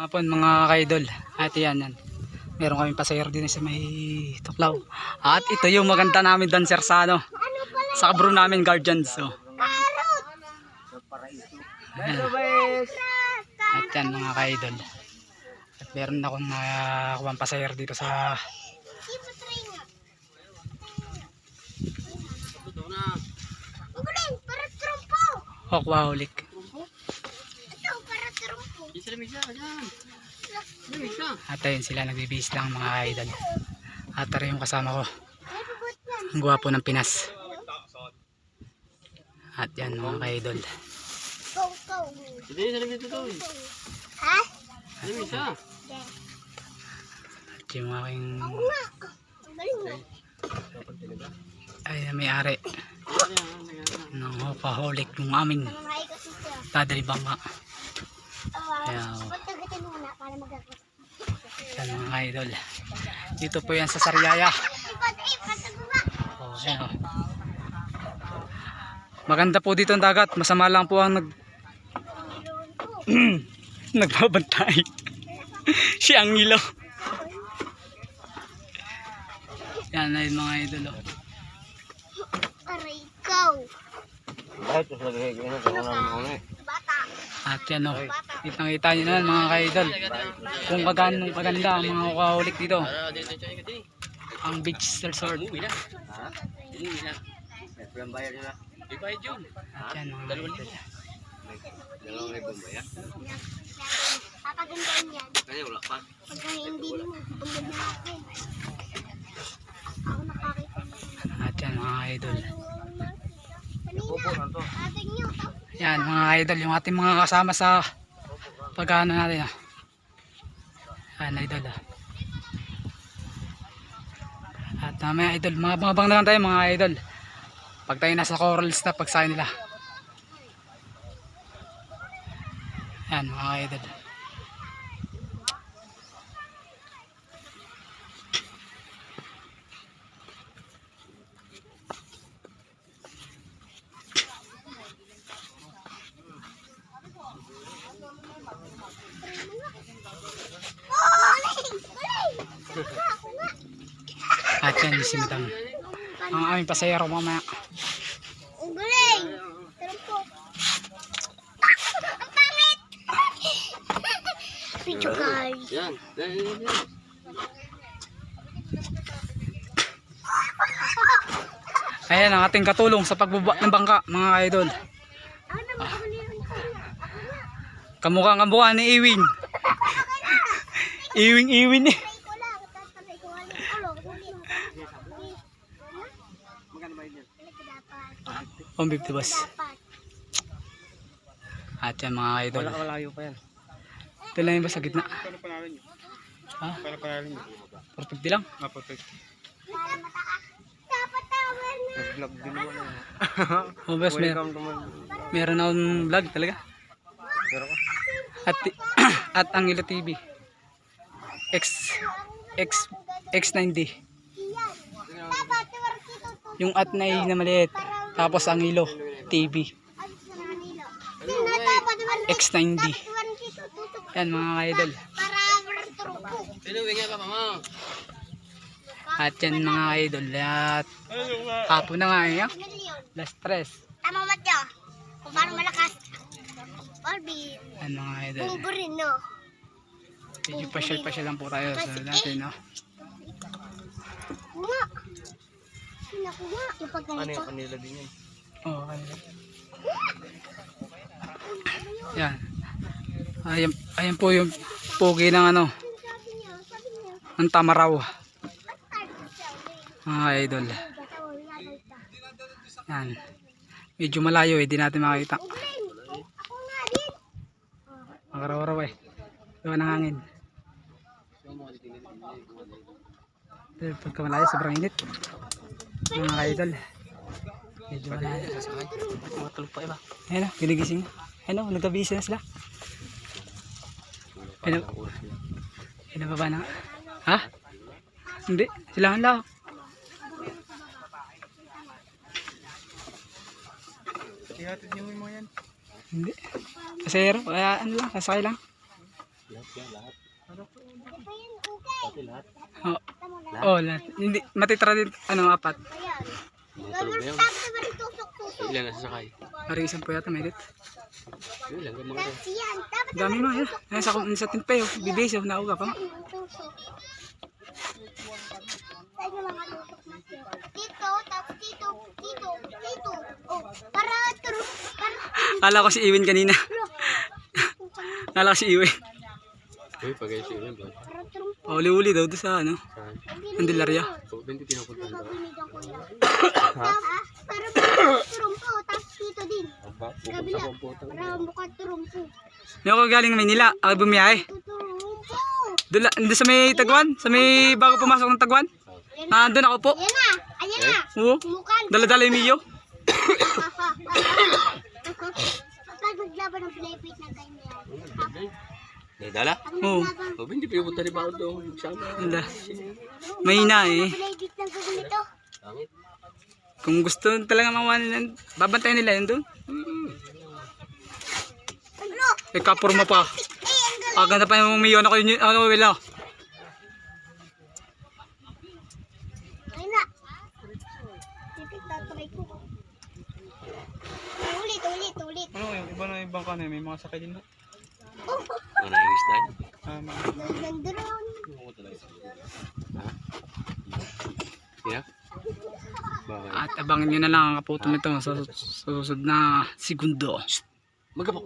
Hapon mga kaidol. At yan. Meron kaming pasahero din sa may Tuklaw. At ito yung maganda namin dancer sa ano. Sa kabro namin guardians. So. At yan mga kaidol. At meron akong nakakuha pasahero dito sa Hokwaholik. At ayun sila nagbibihis lang mga idol. At tara yung kasama ko. Ang gwapo ng Pinas. At yan mga idol. At yung aking ay may-ari ng Hokwaholik ng aming Padre Bangka. Yan mga idol. Dito po yan sa Sariaya. Ayan. Maganda po dito ang dagat. Masama lang po ang nagbabantay. Si Angelo. Yan ay mga idol. Aray ikaw. At yan o, kitang-kita nyo na mga kaidol kung kaganda ang mga Hokwaholik dito. Ang beach resort. At yan mga kaidol. Papagandahin yan. Pagka hindi mo, paganda ako. Ako nakakita mo. At yan mga idol. Kanina, ating nyo. Yan mga idol, yung ating mga kasama sa pag-ano natin. Yan idol. At mamaya idol, mga bang na lang tayo mga idol. Pag tayo nasa corals na pagsahin nila. Yan mga idol. At yan si Madam. Ang aming pasahero mamaya. Ang galing! Pero po. Ang pangit! Video guys. Yan. Ayan ang ating katulong sa pagbaba ng bangka mga idol. Kamukha ni Iwing. Iwing eh. Ang 50 bus. At yan mga idol. Malayo pa yan. Ito lang yung ba sa gitna? Ha? 450 lang? Perfect. Dapat tower na. Vlog din naman yan. Oh, bes, meron akong vlog talaga. Pero ka? At ang Ilo TV. X90. Dapat tower dito to. Yung at na maliit. Tapos ang Ilo TV. X90. Yan mga idol. Para truko. At yan mga idol. At hapon na nga eh. Last stress. Tama matya. Kung paano malakas. Orbit. Yan mga idol. Bunggo rin, no? Medyo pasyal lang po tayo sa natin, no? Kuma. Sinakuha. Yung pag Ano ganito. yung kanila din yan? Oo, kanila. Yan. Ayan po yung pogi ng ano, ng Tamaraw. Mga idol. Yan. Medyo malayo eh, di natin makita. Ako nga din. Makaraw-raw eh. Gawa ng hangin. Pagka malayo, sobrang init. Mga idol. Medyo malayo. Matulog pa iba. Ayun o, ginigising. Ayun o, nagkabisi na sila. Ayun o. Ayun o, baba na. Ha? Hindi, sila ang lao. Ihatid niyo mo yan. Hindi. Pasero, kaya ano lang, sasakay lang. Lahat yan, lahat. Ano pa yan, okay. Pati lahat. Oh, Tama na. oh lahat. Hindi, matitira din, ano, apat. Ayan. Mga tulog na yun. Tapos naman tusok-tusok. Ilan na sasakay? Parang isang po yata, may higit. Yun lang, mga Tapos yan. Dapat Dami mo, yan. Ayan, sa tinpay, oh. Bibis, oh, nauga pa. saan yung tusok? Saan yung mga tusok natin? Dito, tapos dito, dito, dito. Oh, para turun. Kala ko si Iwin kanina. Kala ko si Iwin. Uy, pag-ayos yun ba? Para turun. Uli-uli daw doon sa, ano, Saan? Candelaria. So, 20 pinupuntahan daw. Binigyan ko yan. Ha? Para turun po, tapos dito din. Aba, pupunta Kabila. ko pupunta. Para mukha turun po. Yung ako galing Maynila, ako bumiyahe. Turun po. Doon sa may Tagwan, sa may bago pumasok ng Tagwan. Doon ako po. Ayan na, ayan na. Oo. Mukha. Dala-dala yung Mio. Kapag maglaban ng playpit na ganyan. Nadala? Oo. O, hindi pinupunta rin ba ako doon? Magsama. Wala. Mahina eh. Playpit ng ganito. Langit. Kung gusto talaga makuha nila, babantayan nila yun doon. Ano? Eh, kapurma pa. Ang Aganda pa yung Mio na ko yun. Ano, wala. Ayun na. Playpit tatry ko. Ulit, ulit, ulit. Ano, yung iba na ibang kanay, may mga sakay din. Ano yung style? Nandun. Ha? Yeah? Bakit? At abangan nyo na lang ang kaputo nito sa susunod na segundo. Magkabak.